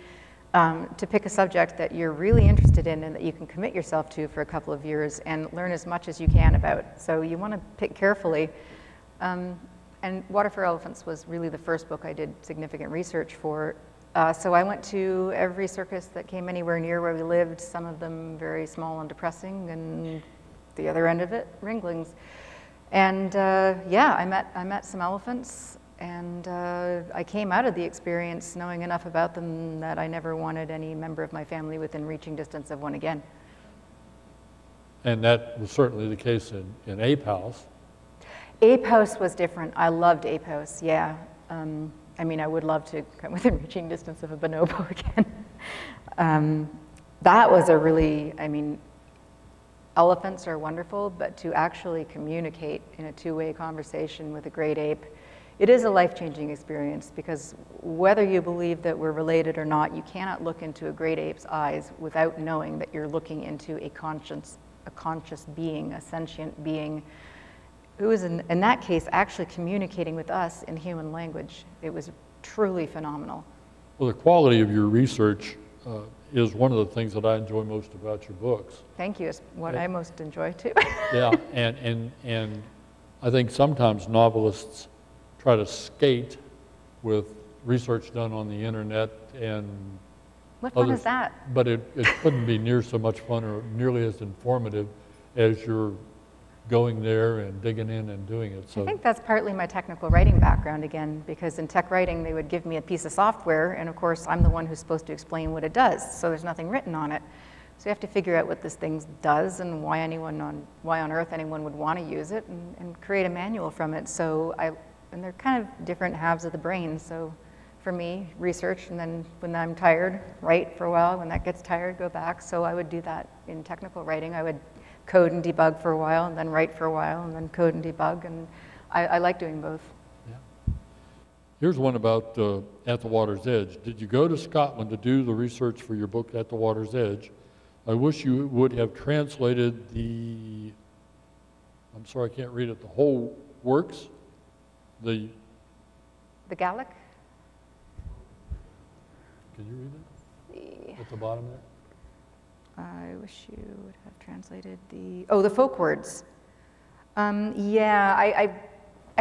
to pick a subject that you're really interested in and that you can commit yourself to for a couple of years and learn as much as you can about. So you want to pick carefully. And Water for Elephants was really the first book I did significant research for. So I went to every circus that came anywhere near where we lived, some of them very small and depressing, and the other end of it, ringlings. And yeah, I met some elephants, and I came out of the experience knowing enough about them that I never wanted any member of my family within reaching distance of one again. And that was certainly the case in Ape House. Ape House was different. I loved Ape House, yeah. I mean, I would love to come within reaching distance of a bonobo again. That was a really, elephants are wonderful, but to actually communicate in a two-way conversation with a great ape, it is a life-changing experience, because whether you believe that we're related or not, you cannot look into a great ape's eyes without knowing that you're looking into a conscious being, a sentient being, who is, in that case, actually communicating with us in human language. It was truly phenomenal. Well, the quality of your research is one of the things that I enjoy most about your books. Thank you. It's what I most enjoy, too. Yeah, and I think sometimes novelists try to skate with research done on the internet and what fun is that? But it couldn't be near so much fun or nearly as informative as you're going there and digging in and doing it. So I think that's partly my technical writing background again, because in tech writing they would give me a piece of software, and of course I'm the one who's supposed to explain what it does, so there's nothing written on it. So you have to figure out what this thing does and why on earth anyone would want to use it, and create a manual from it. So and they're kind of different halves of the brain. So for me, research, and then when I'm tired, write for a while. When that gets tired, go back. So I would do that in technical writing. I would code and debug for a while, and then write for a while, and then code and debug, and I like doing both. Yeah. Here's one about At the Water's Edge. Did you go to Scotland to do the research for your book, At the Water's Edge? I wish you would have translated I'm sorry, I can't read it, the whole works? The Gallic? Can you read it? At the bottom there? I wish you would have translated the folk words. Yeah, I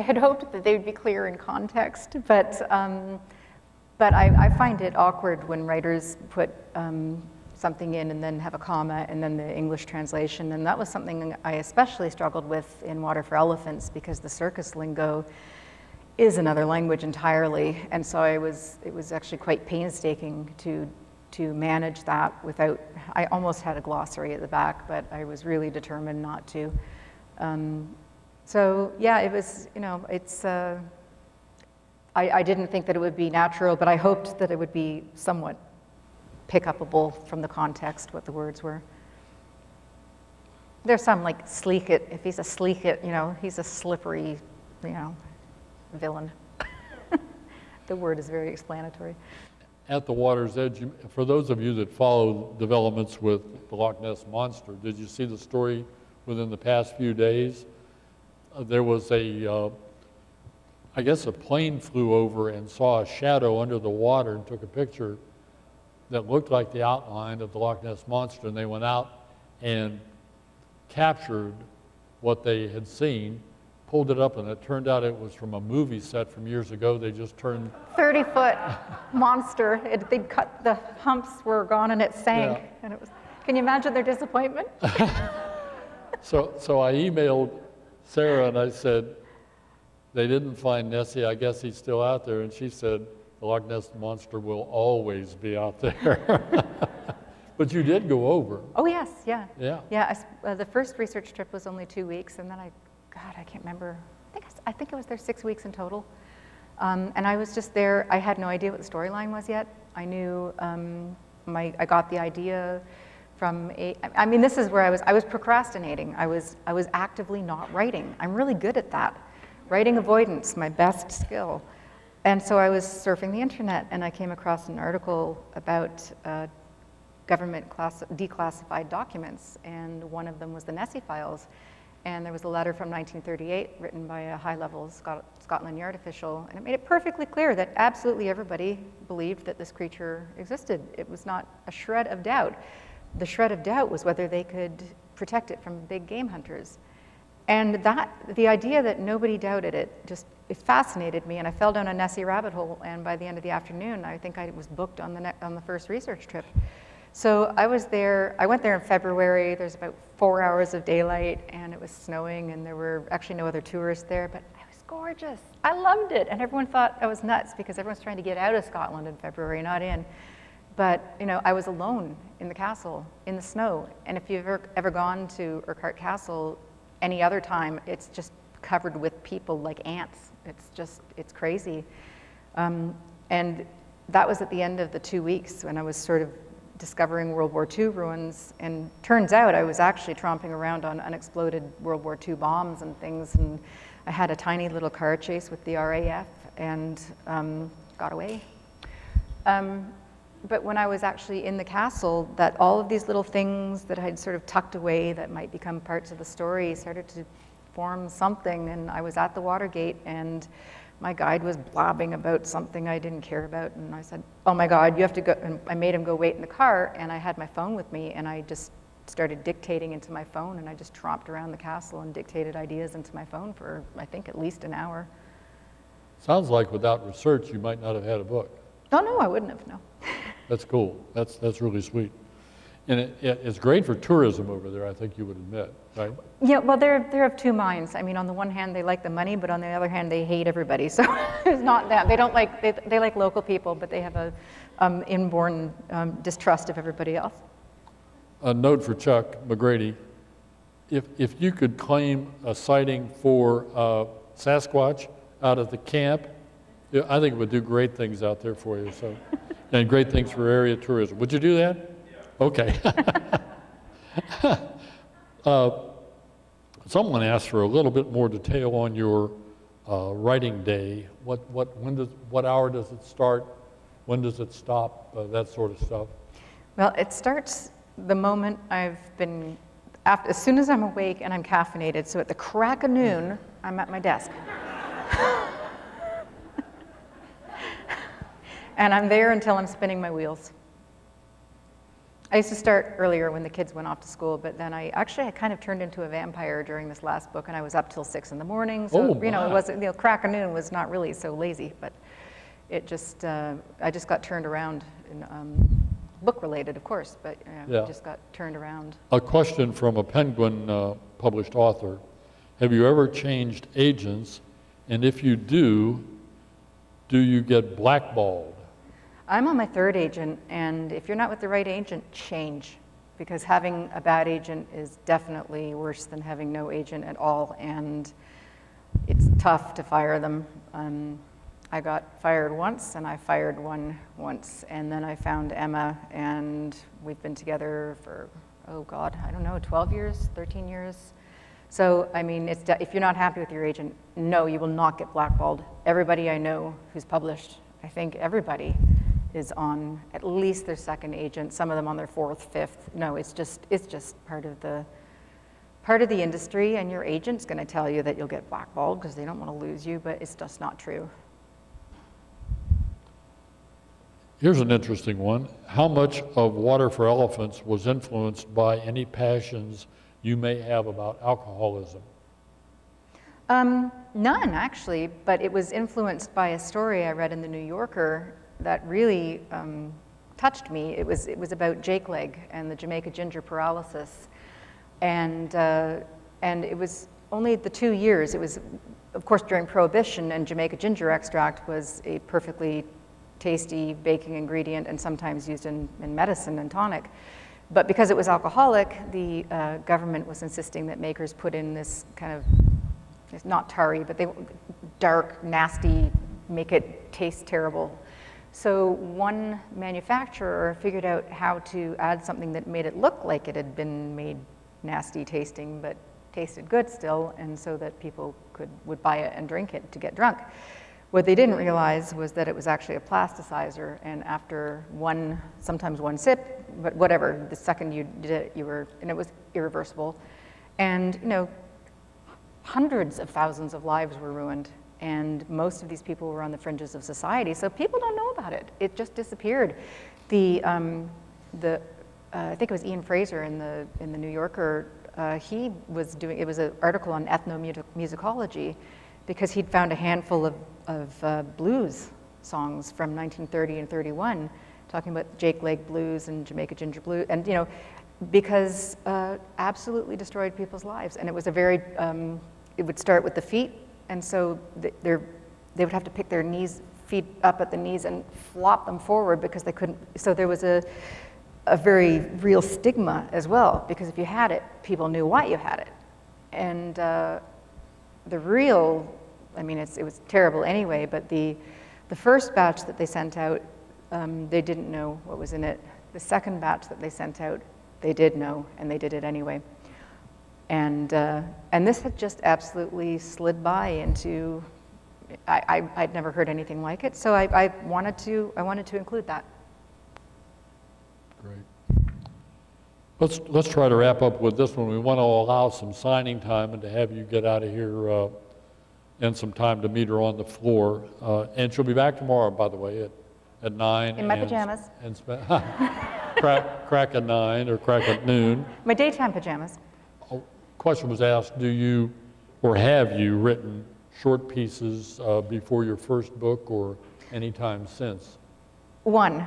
had hoped that they would be clear in context, but I find it awkward when writers put something in and then have a comma and then the English translation, and that was something I especially struggled with in Water for Elephants, because the circus lingo is another language entirely, and so it was actually quite painstaking to manage that without, I almost had a glossary at the back, but I was really determined not to. So yeah, it was, I didn't think that it would be natural, but I hoped that it would be somewhat pick-upable from the context, what the words were. There's some like sleek it, if he's a sleek it, he's a slippery, villain. The word is very explanatory. at the water's edge. For those of you that follow developments with the Loch Ness Monster, did you see the story within the past few days? There was I guess a plane flew over and saw a shadow under the water and took a picture that looked like the outline of the Loch Ness Monster, and they went out and captured what they had seen, pulled it up, and it turned out it was from a movie set from years ago. They just turned 30-foot monster. They'd cut, the humps were gone and it sank. Yeah. And it was, can you imagine their disappointment? So I emailed Sarah and I said, they didn't find Nessie, I guess he's still out there. And she said, the Loch Ness Monster will always be out there. But you did go over. Oh yes, yeah. Yeah. Yeah, the first research trip was only 2 weeks, and then I can't remember. I think I was there 6 weeks in total. And I was just there. I had no idea what the storyline was yet. I knew, I got the idea from I mean, this is where I was procrastinating. I was actively not writing. I'm really good at that. Writing avoidance, my best skill. And so I was surfing the internet, and I came across an article about government declassified documents, and one of them was the Nessie files. And there was a letter from 1938 written by a high-level Scotland Yard official, and it made it perfectly clear that absolutely everybody believed that this creature existed. It was not a shred of doubt. The shred of doubt was whether they could protect it from big game hunters. And the idea that nobody doubted it it fascinated me, and I fell down a Nessie rabbit hole, and by the end of the afternoon, I think I was booked on the first research trip. So I went there in February. There's about 4 hours of daylight, and it was snowing, and there were actually no other tourists there, but it was gorgeous. I loved it, and everyone thought I was nuts because everyone's trying to get out of Scotland in February, not in. But I was alone in the castle, in the snow, and if you've ever gone to Urquhart Castle any other time, it's just covered with people like ants. It's crazy. And that was at the end of the 2 weeks when I was sort of discovering World War II ruins, and turns out I was actually tromping around on unexploded World War II bombs and things, and I had a tiny little car chase with the RAF and got away. But when I was actually in the castle, that all of these little things that I'd sort of tucked away that might become parts of the story started to form something, and I was at the Watergate, and my guide was blabbing about something I didn't care about, and I said, oh my God, you have to go, and I made him go wait in the car, and I had my phone with me, and I just started dictating into my phone, and I just tromped around the castle and dictated ideas into my phone for, I think, at least an hour. Sounds like without research, you might not have had a book. Oh no, I wouldn't have, no. That's cool. That's really sweet. And it's great for tourism over there, I think you would admit, right? Yeah, well, they're of two minds. I mean, on the one hand, they like the money, but on the other hand, they hate everybody. So it's not that. They don't like, they like local people, but they have a inborn distrust of everybody else. A note for Chuck McGrady. If you could claim a sighting for Sasquatch out at the camp, I think it would do great things out there for you. So, and great things for area tourism. Would you do that? Yeah. Okay. Someone asked for a little bit more detail on your writing day. What hour does it start? When does it stop? That sort of stuff. Well, it starts the moment as soon as I'm awake and I'm caffeinated. So at the crack of noon, I'm at my desk. And I'm there until I'm spinning my wheels. I used to start earlier when the kids went off to school, but then I kind of turned into a vampire during this last book, and I was up till 6 in the morning. So, it wasn't, crack of noon was not really so lazy, but it just, I just got turned around, book related, of course, but I just got turned around. A question from a Penguin published author. Have you ever changed agents? And if you do you get blackballed? I'm on my third agent, and if you're not with the right agent, change. Because having a bad agent is definitely worse than having no agent at all, and it's tough to fire them. I got fired once, and I fired one once, and then I found Emma, and we've been together for, oh God, I don't know, 12 years, 13 years. So, I mean, if you're not happy with your agent, no, you will not get blackballed. Everybody I know who's published, I think everybody, is on at least their second agent, some of them on their fourth, fifth. No, it's just part of the industry, and your agent's going to tell you that you'll get blackballed because they don't want to lose you, but it's just not true. Here's an interesting one. How much of Water for Elephants was influenced by any passions you may have about alcoholism? None, actually, but it was influenced by a story I read in the New Yorker that really touched me. It was about Jake Leg and the Jamaica ginger paralysis. And it was only the 2 years. It was, of course, during Prohibition, and Jamaica ginger extract was a perfectly tasty baking ingredient and sometimes used in medicine and tonic. But because it was alcoholic, the government was insisting that makers put in this kind of, it's not tarry, but they dark, nasty, make it taste terrible. So one manufacturer figured out how to add something that made it look like it had been made nasty tasting, but tasted good still, and so that people would buy it and drink it to get drunk. What they didn't realize was that it was actually a plasticizer, and after sometimes one sip, but whatever, the second you did it, and it was irreversible. And hundreds of thousands of lives were ruined, and most of these people were on the fringes of society, so people don't know about it. It just disappeared. I think it was Ian Fraser in the New Yorker, he was doing, it was an article on ethnomusicology, because he'd found a handful of blues songs from 1930 and 31, talking about Jake Leg blues and Jamaica ginger blues, and because absolutely destroyed people's lives. And it was a very, it would start with the feet, and so they would have to pick their feet up at the knees and flop them forward because they couldn't, so there was a very real stigma as well, because if you had it, people knew why you had it. And the real, I mean, it was terrible anyway, but the first batch that they sent out, they didn't know what was in it. The second batch that they sent out, they did know, and they did it anyway. And this had just absolutely slid by into, I'd never heard anything like it, so I wanted to include that. Great. Let's try to wrap up with this one. We want to allow some signing time and to have you get out of here and some time to meet her on the floor. And she'll be back tomorrow, by the way, at 9. In my pajamas. Crack at 9 or crack at noon. My daytime pajamas. A question was asked, do you or have you written short pieces before your first book or any time since? One.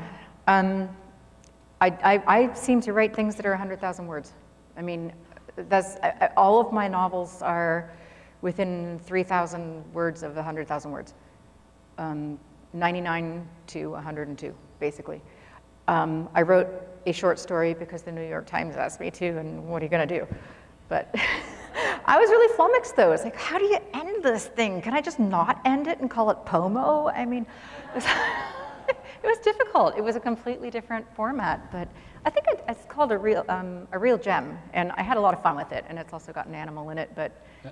I seem to write things that are 100,000 words. I mean, all of my novels are within 3,000 words of 100,000 words. 99 to 102, basically. I wrote a short story because the New York Times asked me to, and what are you gonna do? But I was really flummoxed though. It's like, how do you end this thing? Can I just not end it and call it Pomo? I mean, it was difficult. It was a completely different format, but I think it's called a real gem, and I had a lot of fun with it, and it's also got an animal in it, but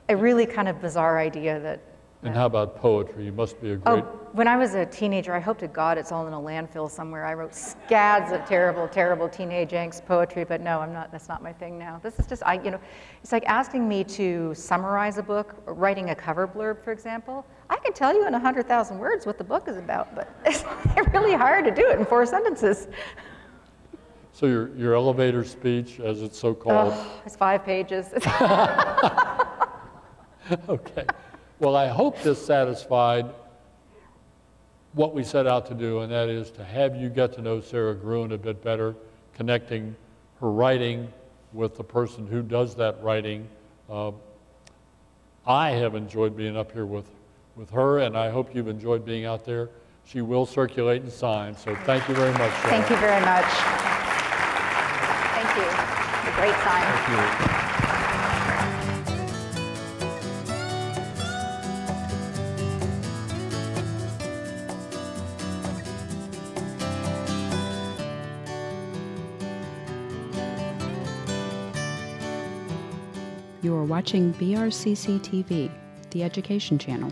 a really kind of bizarre idea that. And how about poetry? You must be a great. Oh, when I was a teenager, I hope to God it's all in a landfill somewhere. I wrote scads of terrible, terrible teenage angst poetry, but no, I'm not. That's not my thing now. This is just, it's like asking me to summarize a book, writing a cover blurb, for example. I can tell you in 100,000 words what the book is about, but it's really hard to do it in 4 sentences. So your elevator speech, as it's so called. It's 5 pages. Okay. Well, I hope this satisfied what we set out to do, and that is to have you get to know Sara Gruen a bit better, connecting her writing with the person who does that writing. I have enjoyed being up here with her, and I hope you've enjoyed being out there. She will circulate and sign, so thank you very much, Sara. Thank you very much. Thank you. A great sign. Thank you. You are watching BRCC TV, the education channel.